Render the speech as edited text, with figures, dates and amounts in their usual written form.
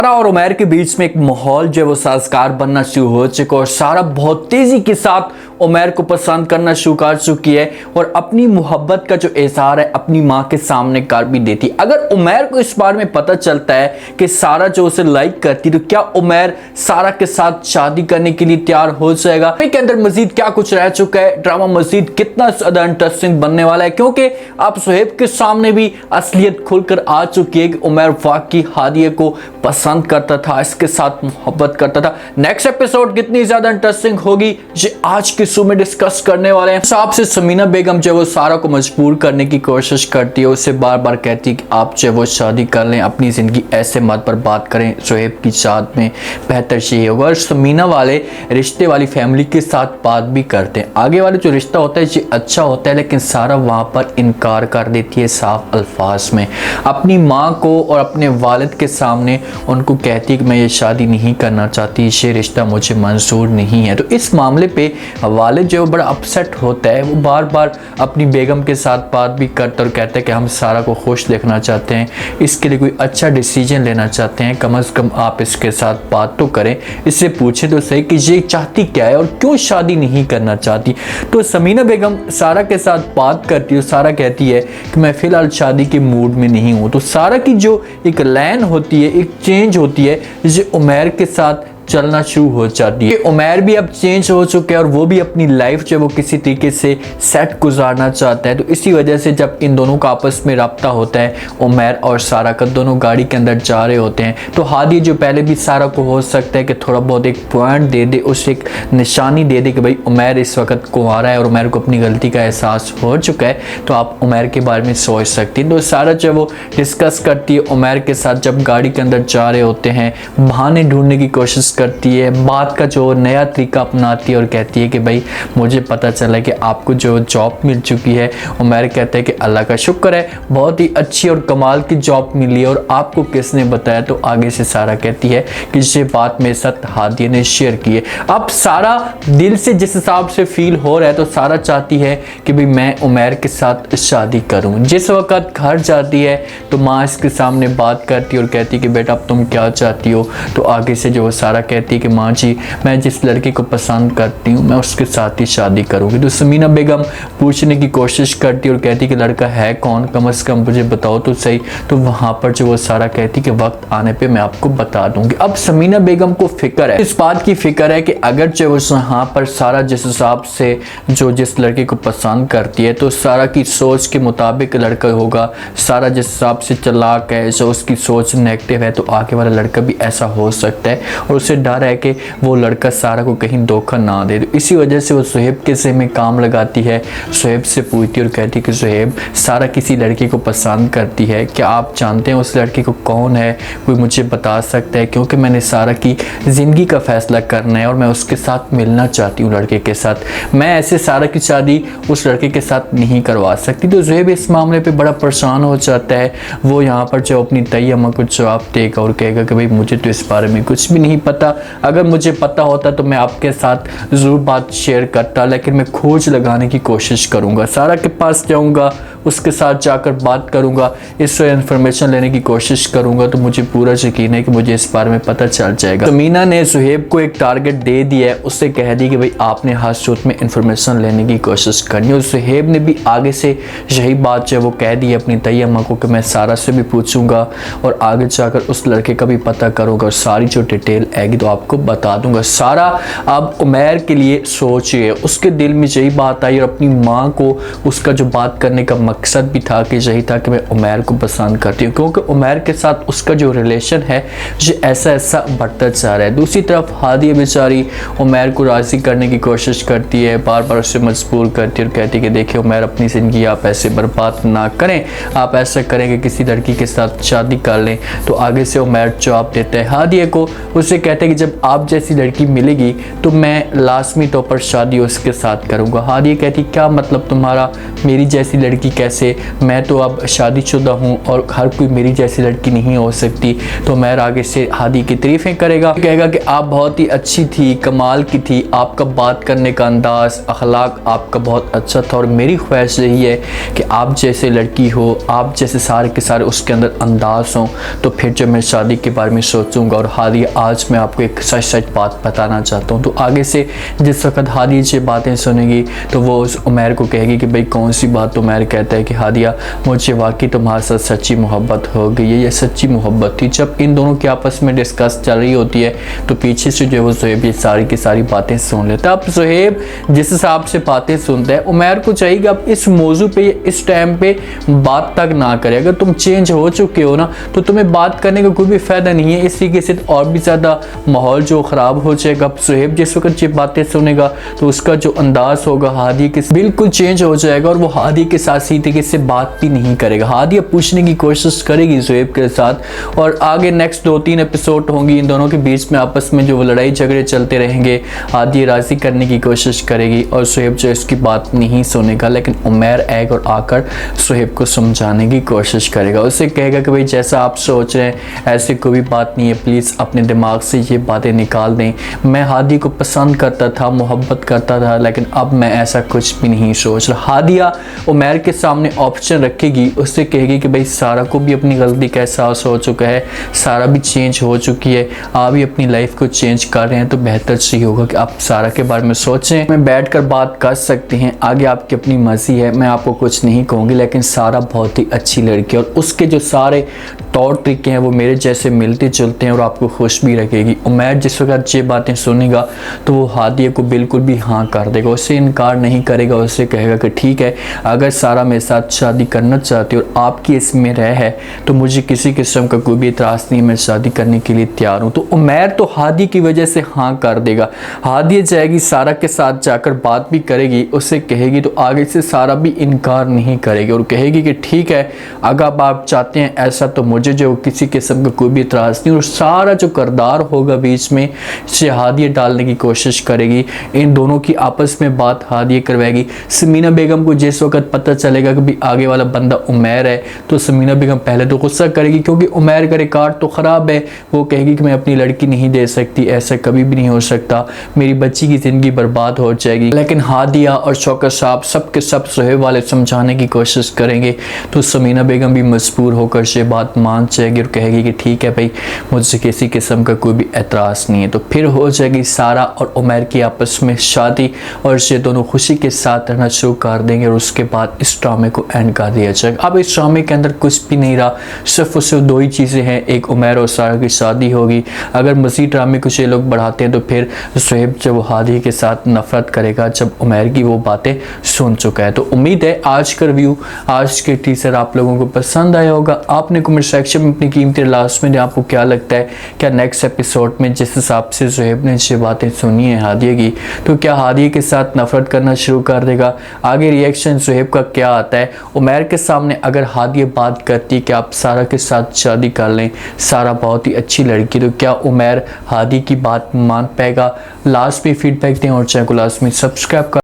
सारा और उमैर के बीच में एक माहौल जो है वो साजगार बनना शुरू हो चुका और सारा बहुत तेजी के साथ उमैर को पसंद करना शुरू कर चुकी है और अपनी मोहब्बत का जो इजहार है अपनी माँ के सामने कर भी देती। अगर उमैर को इस बारे में पता चलता है कि सारा जो उसे लाइक करती तो क्या उमैर सारा के साथ शादी करने के लिए तैयार हो जाएगा? के अंदर मजीद क्या कुछ रह चुका है, ड्रामा मजीद कितना ज्यादा इंटरेस्टिंग बनने वाला है, क्योंकि अब सुहेब के सामने भी असलियत खुलकर आ चुकी है कि उमैर वाकई हादिया को पसंद करता था, इसके साथ मोहब्बत करता था। नेक्स्ट एपिसोड कितनी ज्यादा इंटरेस्टिंग होगी ये आज के शो में डिस्कस करने वाले हैं। साहब से समीना बेगम जो वो सारा को मजबूर करने की कोशिश करती है, उसे बार बार कहती है कि आप जो वो शादी कर लें, अपनी जिंदगी ऐसे मत बर्बाद करें, सुहेब की साथ में बेहतर यही होगा। और समीना वाले रिश्ते वाली फैमिली के साथ बात भी करते हैं, आगे वाले जो रिश्ता होता है ये अच्छा होता है, लेकिन सारा वहां पर इनकार कर देती है साफ अल्फाज में। अपनी माँ को और अपने वालिद के सामने उनको कहती है कि मैं ये शादी नहीं करना चाहती, ये रिश्ता मुझे मंजूर नहीं है। तो इस मामले पे वालिद जो बड़ा अपसेट होता है, वो बार बार अपनी बेगम के साथ बात भी करता और कहता है कि हम सारा को खुश देखना चाहते हैं, इसके लिए कोई अच्छा डिसीजन लेना चाहते हैं, कम से कम आप इसके साथ बात तो करें, इससे पूछे तो सही कि ये चाहती क्या है और क्यों शादी नहीं करना चाहती। तो समीना बेगम सारा के साथ बात करती है, सारा कहती है कि मैं फ़िलहाल शादी के मूड में नहीं हूँ। तो सारा की जो एक लाइन होती है, एक चेंज होती है, ये उमैर के साथ चलना शुरू हो जाती है। उमैर भी अब चेंज हो चुके हैं और वो भी अपनी लाइफ जो वो किसी तरीके से सेट गुजारना चाहता है। तो इसी वजह से जब इन दोनों का आपस में रब्ता होता है, उमैर और सारा का, दोनों गाड़ी के अंदर जा रहे होते हैं, तो हादिया जो पहले भी सारा को हो सकता है कि थोड़ा बहुत एक पॉइंट दे दे, उसे एक निशानी दे दे कि भाई उमैर इस वक्त कुंवारा है और उमैर को अपनी गलती का एहसास हो चुका है, तो आप उमैर के बारे में सोच सकती हैं। तो सारा जो वो डिस्कस करती है उमैर के साथ, जब गाड़ी के अंदर जा रहे होते हैं, बहाने ढूंढने की कोशिश करती है, बात का जो नया तरीका अपनाती है और कहती है कि भाई मुझे पता चला कि आपको जो जॉब मिल चुकी है। उमैर कहता है कि अल्लाह का शुक्र है, बहुत ही अच्छी और कमाल की जॉब मिली है, और आपको किसने बताया? तो आगे से सारा कहती है कि ये बात मेरे साथ हादिया ने शेयर की है। अब सारा दिल से जिस हिसाब से फील हो रहा है, तो सारा चाहती है कि भाई मैं उमैर के साथ शादी करूं। जिस वक्त घर जाती है तो माँ इसके सामने बात करती है और कहती है कि बेटा अब तुम क्या चाहती हो? तो आगे से जो सारा कहती है कि माँ जी मैं जिस लड़के को पसंद करती हूँ मैं उसके साथ ही शादी करूँगी। तो समीना बेगम पूछने की कोशिश करती है और कहती कि लड़का है कौन, कम से कम मुझे बताओ तो सही। तो वहाँ पर जो वो सारा कहती कि वक्त आने पे मैं आपको बता दूंगी। अब समीना बेगम को फिक्र है, इस बात की फिक्र है कि अगर जो वहाँ पर सारा जिस हिसाब से जो जिस लड़के को पसंद करती है, तो सारा की सोच के मुताबिक लड़का होगा, सारा जिस हिसाब से चालाक है, जो उसकी सोच नेगेटिव है, तो आगे वाला लड़का भी ऐसा हो सकता है और उसे डर है कि वो लड़का सारा को कहीं धोखा ना दे। तो इसी वजह से वो सुहेब के से में काम लगाती है, सुहेब से पूछती और कहती है कि सुहेब सारा किसी लड़की को पसंद करती है, क्या आप जानते हैं उस लड़की को कौन है? कोई मुझे बता सकता है? क्योंकि मैंने सारा की ज़िंदगी का फैसला करना है और मैं उसके साथ मिलना चाहती हूँ लड़के के साथ, मैं ऐसे सारा की शादी उस लड़के के साथ नहीं करवा सकती। तो सुहेब इस मामले पर बड़ा परेशान हो जाता है। वो यहाँ पर जो अपनी तई अम्मा को जवाब देगा और कहेगा कि भाई मुझे तो इस बारे में कुछ भी नहीं पता, अगर मुझे पता होता तो मैं आपके साथ ज़रूर बात शेयर करता, लेकिन मैं खोज लगाने की कोशिश करूंगा, सारा के पास जाऊंगा, उसके साथ जाकर बात करूंगा, इससे इन्फॉर्मेशन लेने की कोशिश करूंगा, तो मुझे पूरा यकीन है कि मुझे इस बारे में पता चल जाएगा। समीना ने सुहेब को एक टारगेट दे दिया है, उससे कह दी कि भाई आपने हर सूरत में इन्फॉर्मेशन लेने की कोशिश करनी है। और सुहेब ने भी आगे से यही बात जो है वो कह दी है अपनी तई अम्मा को कि मैं सारा से भी पूछूंगा और आगे जाकर उस लड़के का भी पता करूंगा और सारी जो डिटेल आएगी तो आपको बता दूंगा। सारा अब उमैर के लिए सोच रही है, उसके दिल में यही बात आई और अपनी माँ को उसका जो बात करने का मकसद भी था कि यही था कि मैं उमैर को पसंद करती हूँ, क्योंकि उमैर के साथ उसका जो रिलेशन है ये ऐसा ऐसा बढ़ता जा रहा है। दूसरी तरफ हादिया बेचारी उमैर को राज़ी करने की कोशिश करती है, बार बार उससे मजबूर करती है और कहती है कि देखिए उमैर अपनी ज़िंदगी आप ऐसे बर्बाद ना करें, आप ऐसा करें कि किसी लड़की के साथ शादी कर लें। तो आगे से उमैर जवाब देता है हादिया को, उससे कहते हैं कि जब आप जैसी लड़की मिलेगी तो मैं लाजमी तौर पर शादी उसके साथ करूँगा। हादिया कहती क्या मतलब तुम्हारा, मेरी जैसी लड़की कैसे, मैं तो अब शादीशुदा हूँ और हर कोई मेरी जैसी लड़की नहीं हो सकती। तो उमैर आगे से हादी की तारीफ़ें करेगा, कहेगा कि आप बहुत ही अच्छी थी, कमाल की थी, आपका बात करने का अंदाज़, अखलाक आपका बहुत अच्छा था और मेरी ख्वाहिश यही है कि आप जैसे लड़की हो, आप जैसे सारे के सारे उसके अंदर अंदाज़ हों। तो फिर जब मैं शादी के बारे में सोचूंगा। और हादी आज मैं आपको एक सच सच बात बताना चाहता हूँ। तो आगे से जिस वक्त हादी ये बातें सुनेगी तो वो उस उमैर को कहेगी कि भाई कौन सी बात। उमैर कहता है कि हादिया, मुझे वाकई तुम्हारे साथ सच्ची मोहब्बत हो गई है, ये सच्ची मोहब्बत थी। जब इन दोनों की आपस में डिस्कस चल रही होती है तो पीछे से जो है वो सुहेब ये सारी की सारी बातें सुन लेता है। अब सुहेब जिस हिसाब से बातें सुनता है, उमैर को चाहिए कि अब इस मौजू पे इस टाइम पे बात तक ना करे। अगर तुम चेंज हो चुके हो ना तो तुम्हें बात करने का कोई भी फ़ायदा नहीं है। इस तरीके से और भी ज़्यादा माहौल जो ख़राब हो जाएगा। अब सुहेब जिस वक्त ये बातें सुनेगा तो उसका जो अंदाज़ होगा हादी के बिल्कुल चेंज हो जाएगा और वो हादी के साथ सही तरीके से बात भी नहीं करेगा। हादिया पूछने की कोशिश करेगी सुहेब के साथ और आगे नेक्स्ट 2-3 एपिसोड होंगी इन दोनों के बीच में आपस में जो लड़ाई झगड़े चलते रहेंगे। हादी राज़ी करने की कोशिश करेगी और सुहेब जो इसकी बात नहीं सुनेगा, लेकिन उमैर आएगा और आकर सुहेब को समझाने की कोशिश करेगा। उससे कहेगा कि भाई जैसा आप सोच रहे हैं ऐसी कोई बात नहीं है, प्लीज़ अपने दिमाग से ये बातें निकाल दें। मैं हादी को पसंद करता था, मोहब्बत करता था, लेकिन अब मैं ऐसा कुछ भी नहीं सोच रहा। हादिया उमैर के सामने ऑप्शन रखेगी, उससे कहेगी कि भाई सारा को भी अपनी गलती का एहसास हो चुका है, सारा भी चेंज हो चुकी है, आप भी अपनी लाइफ को चेंज कर रहे हैं, तो बेहतर सही होगा कि आप सारा के बारे में सोचें। मैं बैठ कर बात कर सकते हैं, आगे आपकी अपनी मर्जी है, मैं आपको कुछ नहीं कहूँगी, लेकिन सारा बहुत ही अच्छी लड़की है और उसके जो सारे तौर तरीके हैं वो मेरे जैसे मिलते जुलते हैं और आपको खुश भी रखेगी। उमैर जिस वक्त ये बातें सुनेगा तो वो हादिया को बिल्कुल भी हाँ कर देगा, उससे इनकार नहीं करेगा। उससे कहेगा कि ठीक है, अगर सारा मेरे साथ शादी करना चाहती है और आपकी इसमें रह है तो मुझे किसी किस्म का कोई भी इतराज़ नहीं, मैं शादी करने के लिए तैयार हूँ। तो उमैर तो हादी की वजह से हाँ कर देगा। हादिया जाएगी सारा के साथ जाकर बात भी करेगी, उससे कहेगी तो आगे से सारा भी इनकार नहीं करेगी और कहेगी कि ठीक है, अगर आप चाहते हैं ऐसा तो मुझे जो किसी किस्म का कोई भी इतराज़ नहीं। और सारा जो किरदार होगा बीच में से हादिया डालने की कोशिश करेगी, इन दोनों की आपस में बात हादिया करवाएगी। समीना बेगम को जिस वक्त पता चलेगा कि भी आगे वाला बंदा उमैर है तो समीना बेगम पहले तो गुस्सा करेगी क्योंकि उमैर का रिकॉर्ड तो ख़राब है। वो कहेगी कि मैं अपनी लड़की नहीं दे सकती, ऐसा कभी भी नहीं हो सकता, मेरी बच्ची की ज़िंदगी बर्बाद हो जाएगी। लेकिन हादिया और शौकत साहब सब के सब सुहेब वाले समझाने की कोशिश करेंगे तो समीना बेगम भी मजबूर होकर ये बात मान जाएगी और कहेगी कि ठीक है भाई, मुझसे किसी किस्म का कोई भी एतराज़ नहीं है। तो फिर हो जाएगी सारा और उमैर की आपस में शादी और ये दोनों खुशी के साथ रहना शुरू कर देंगे और उसके बाद इस ड्रामे को एंड कर दिया जाएगा। अब इस ड्रामे के अंदर कुछ भी नहीं रहा, सिर्फ और सिर्फ दो ही चीज़ें हैं, एक उमैर और सारा की शादी होगी। अगर मज़ीद ड्रामे कुछ ये लोग बढ़ाते हैं तो फिर सुहेब जब हादी के साथ नफरत करेगा जब उमैर की वो बातें सुन चुका है। तो उम्मीद है आज का रिव्यू, आज के टीजर आप लोगों को पसंद आया होगा। आपने कमेंट सेक्शन में अपनी कीमती लास्ट में आपको क्या लगता है, क्या नेक्स्ट एपिसोड में जिस हिसाब से सुहेब ने ये बातें सुनी है हादिया की, तो क्या हादिया के साथ नफरत करना शुरू कर देगा? आगे रिएक्शन सुहेब का क्या आता है? उमैर के सामने अगर हादिया बात करती है कि आप सारा के साथ शादी कर लें, सारा बहुत ही अच्छी लड़की, तो क्या उमैर हादी की बात मान पाएगा? लास्ट में फीडबैक दें और चैनल को लास्ट में सब्सक्राइब कर